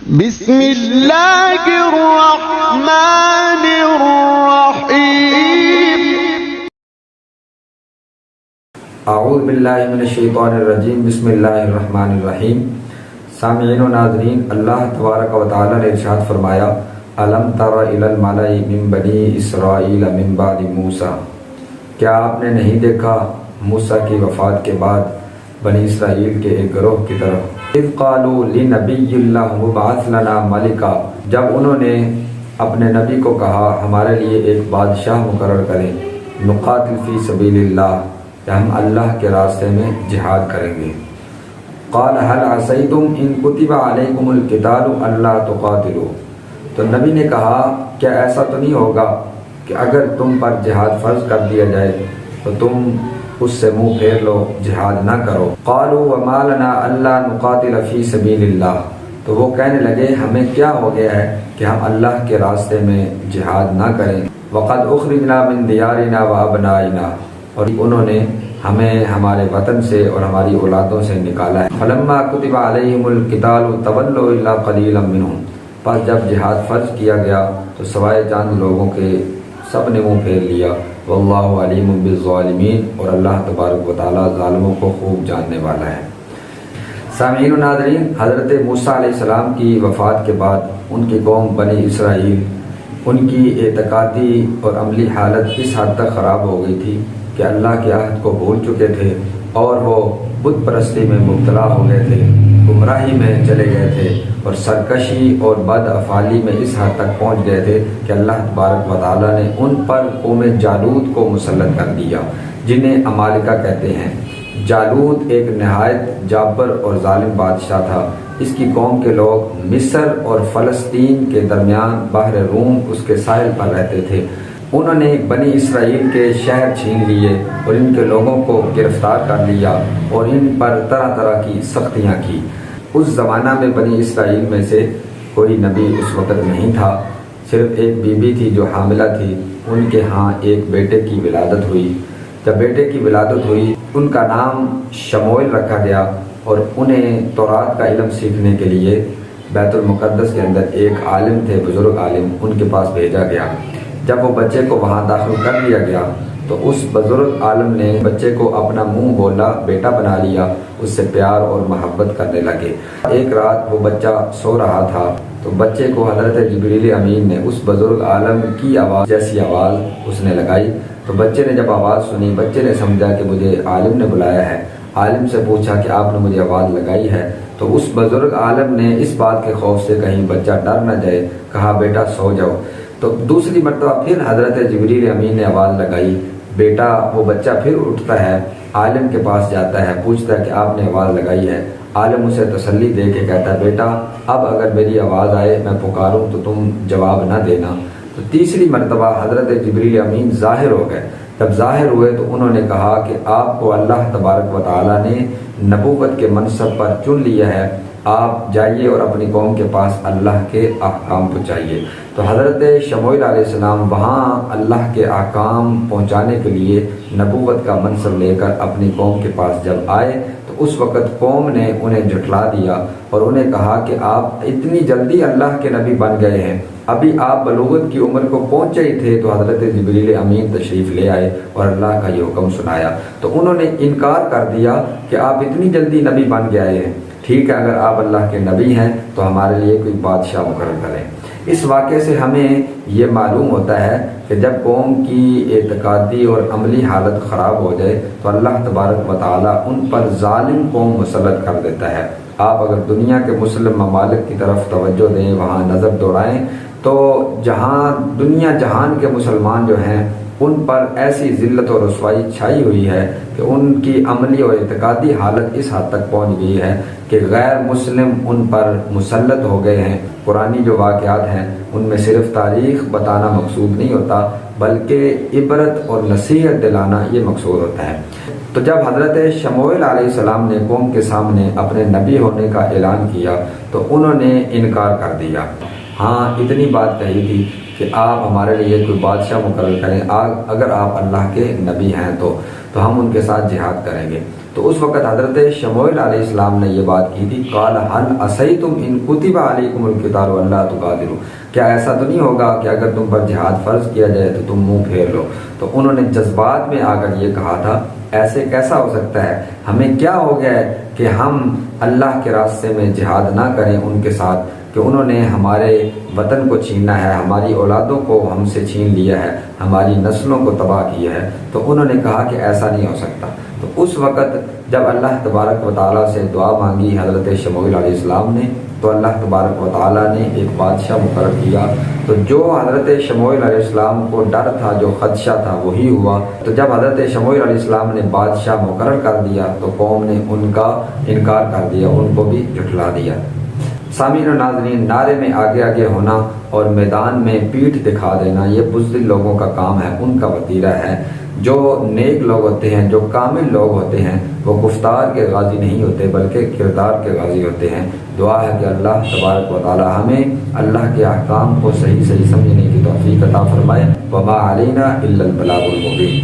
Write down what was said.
بسم اللہ الرحمن الرحیم اعوذ باللہ من الشیطان الرجیم بسم اللہ الرحمن الرحیم۔ سامعین و ناظرین، اللہ تبارک و تعالی نے ارشاد فرمایا الم تر الی الملأ من بنی اسرائیل من بعد موسیٰ، کیا آپ نے نہیں دیکھا موسیٰ کی وفات کے بعد بنی اسرائیل کے ایک گروہ کی طرف، اذ قالوا لنبی اللہ مبعث لنا ملکا، جب انہوں نے اپنے نبی کو کہا ہمارے لیے ایک بادشاہ مقرر کریں، نقاتل فی سبیل اللہ، کہ ہم اللہ کے راستے میں جہاد کریں گے۔ قال هل عصیتم ان کتب علیکم القتال الا تقاتلوا، تو نبی نے کہا کیا ایسا تو نہیں ہوگا کہ اگر تم پر جہاد فرض کر دیا جائے تو تم اس سے منہ پھیر لو، جہاد نہ کرو۔ قالوا وما لنا الا نقاتل فی سبیل اللہ، تو وہ کہنے لگے ہمیں کیا ہو گیا ہے کہ ہم اللہ کے راستے میں جہاد نہ کریں۔ وقد اخرجنا من دیارنا وابنائنا، اور انہوں نے ہمیں ہمارے وطن سے اور ہماری اولادوں سے نکالا ہے۔ فلما کتب علیہم القتال تولوا الا قلیلا منہم، پس جب جہاد فرض کیا گیا تو سوائے چند لوگوں کے سب نے منہ پھیر لیا۔ واللہ علیم بالظالمین، اور اللہ تبارک و تعالیٰ ظالموں کو خوب جاننے والا ہے۔ سامعین و ناظرین، حضرت موسیٰ علیہ السلام کی وفات کے بعد ان کی قوم بنی اسرائیل، ان کی اعتقادی اور عملی حالت اس حد تک خراب ہو گئی تھی کہ اللہ کے عہد کو بھول چکے تھے اور وہ بت پرستی میں مبتلا ہو گئے تھے، گمراہی میں چلے گئے تھے اور سرکشی اور بد افعالی میں اس حد تک پہنچ گئے تھے کہ اللہ تبارک و تعالیٰ نے ان پر قوم جالوت کو مسلط کر دیا، جنہیں عمالقہ کہتے ہیں۔ جالوت ایک نہایت جابر اور ظالم بادشاہ تھا۔ اس کی قوم کے لوگ مصر اور فلسطین کے درمیان بحر روم اس کے ساحل پر رہتے تھے۔ انہوں نے بنی اسرائیل کے شہر چھین لیے اور ان کے لوگوں کو گرفتار کر لیا اور ان پر طرح طرح کی سختیاں کی۔ اس زمانہ میں بنی اسرائیل میں سے کوئی نبی اس وقت نہیں تھا، صرف ایک بی بی تھی جو حاملہ تھی، ان کے ہاں ایک بیٹے کی ولادت ہوئی۔ جب بیٹے کی ولادت ہوئی ان کا نام شموئیل رکھا گیا اور انہیں تورات کا علم سیکھنے کے لیے بیت المقدس کے اندر ایک عالم تھے، بزرگ عالم، ان کے پاس بھیجا گیا۔ جب وہ بچے کو وہاں داخل کر دیا گیا تو اس بزرگ عالم نے بچے کو اپنا منہ بولا بیٹا بنا لیا، اس سے پیار اور محبت کرنے لگے۔ ایک رات وہ بچہ سو رہا تھا تو بچے کو حضرت جبریل امین نے اس بزرگ عالم کی آواز جیسی آواز اس نے لگائی، تو بچے نے جب آواز سنی، بچے نے سمجھا کہ مجھے عالم نے بلایا ہے۔ عالم سے پوچھا کہ آپ نے مجھے آواز لگائی ہے، تو اس بزرگ عالم نے اس بات کے خوف سے کہیں بچہ ڈر نہ جائے کہا بیٹا سو جاؤ۔ تو دوسری مرتبہ پھر حضرت جبریل امین نے آواز لگائی، بیٹا وہ بچہ پھر اٹھتا ہے، عالم کے پاس جاتا ہے، پوچھتا ہے کہ آپ نے آواز لگائی ہے۔ عالم اسے تسلی دے کے کہتا ہے بیٹا اب اگر میری آواز آئے میں پکاروں تو تم جواب نہ دینا۔ تو تیسری مرتبہ حضرت جبریل امین ظاہر ہو گئے۔ جب ظاہر ہوئے تو انہوں نے کہا کہ آپ کو اللہ تبارک و تعالیٰ نے نبوت کے منصب پر چن لیا ہے، آپ جائیے اور اپنی قوم کے پاس اللہ کے احکام پہنچائیے۔ تو حضرت شموئیل علیہ السلام وہاں اللہ کے احکام پہنچانے کے لیے نبوت کا منصب لے کر اپنی قوم کے پاس جب آئے تو اس وقت قوم نے انہیں جھٹلا دیا اور انہیں کہا کہ آپ اتنی جلدی اللہ کے نبی بن گئے ہیں، ابھی آپ بلوغت کی عمر کو پہنچے ہی تھے تو حضرت جبریل امین تشریف لے آئے اور اللہ کا یہ حکم سنایا۔ تو انہوں نے انکار کر دیا کہ آپ اتنی جلدی نبی بن گئے ہیں، ٹھیک ہے اگر آپ اللہ کے نبی ہیں تو ہمارے لیے کوئی بادشاہ مقرر کریں۔ اس واقعے سے ہمیں یہ معلوم ہوتا ہے کہ جب قوم کی اعتقادی اور عملی حالت خراب ہو جائے تو اللہ تبارک و تعالیٰ ان پر ظالم قوم مسلط کر دیتا ہے۔ آپ اگر دنیا کے مسلم ممالک کی طرف توجہ دیں، وہاں نظر دوڑائیں تو جہاں دنیا جہان کے مسلمان جو ہیں ان پر ایسی ذلت و رسوائی چھائی ہوئی ہے کہ ان کی عملی اور اعتقادی حالت اس حد تک پہنچ گئی ہے کہ غیر مسلم ان پر مسلط ہو گئے ہیں۔ قرآنی جو واقعات ہیں ان میں صرف تاریخ بتانا مقصود نہیں ہوتا بلکہ عبرت اور نصیحت دلانا یہ مقصود ہوتا ہے۔ تو جب حضرت شموئیل علیہ السلام نے قوم کے سامنے اپنے نبی ہونے کا اعلان کیا تو انہوں نے انکار کر دیا۔ ہاں اتنی بات کہی تھی کہ آپ ہمارے لیے کوئی بادشاہ مقرر کریں اگر آپ اللہ کے نبی ہیں تو تو ہم ان کے ساتھ جہاد کریں گے۔ تو اس وقت حضرت شموئیل علیہ السلام نے یہ بات کی تھی، قال هل عصیتم ان کتب علیکم القتال الا تقاتلوا، کیا ایسا تو نہیں ہوگا کہ اگر تم پر جہاد فرض کیا جائے تو تم منہ پھیر لو؟ تو انہوں نے جذبات میں آ کر یہ کہا تھا، ایسے کیسا ہو سکتا ہے، ہمیں کیا ہو گیا ہے کہ ہم اللہ کے راستے میں جہاد نہ کریں ان کے ساتھ، کہ انہوں نے ہمارے وطن کو چھیننا ہے، ہماری اولادوں کو ہم سے چھین لیا ہے، ہماری نسلوں کو تباہ کیا ہے۔ تو انہوں نے کہا کہ ایسا نہیں ہو سکتا۔ تو اس وقت جب اللہ تبارک و تعالیٰ سے دعا مانگی حضرت شموئیل علیہ السلام نے، تو اللہ تبارک و تعالیٰ نے ایک بادشاہ مقرر کیا۔ تو جو حضرت شموئیل علیہ السلام کو ڈر تھا، جو خدشہ تھا، وہی ہوا۔ تو جب حضرت شموئیل علیہ السلام نے بادشاہ مقرر کر دیا تو قوم نے ان کا انکار کر دیا، ان کو بھی جھٹلا دیا۔ سامعین و ناظرین، نعرے میں آگے آگے ہونا اور میدان میں پیٹھ دکھا دینا یہ بزدل لوگوں کا کام ہے، ان کا وتیرہ ہے۔ جو نیک لوگ ہوتے ہیں، جو کامل لوگ ہوتے ہیں، وہ گفتار کے غازی نہیں ہوتے بلکہ کردار کے غازی ہوتے ہیں۔ دعا ہے کہ اللہ تبارک و تعالی ہمیں اللہ کے احکام کو صحیح سمجھنے کی توفیق عطا فرمائے۔ وما علینا الا البلاغ المبین۔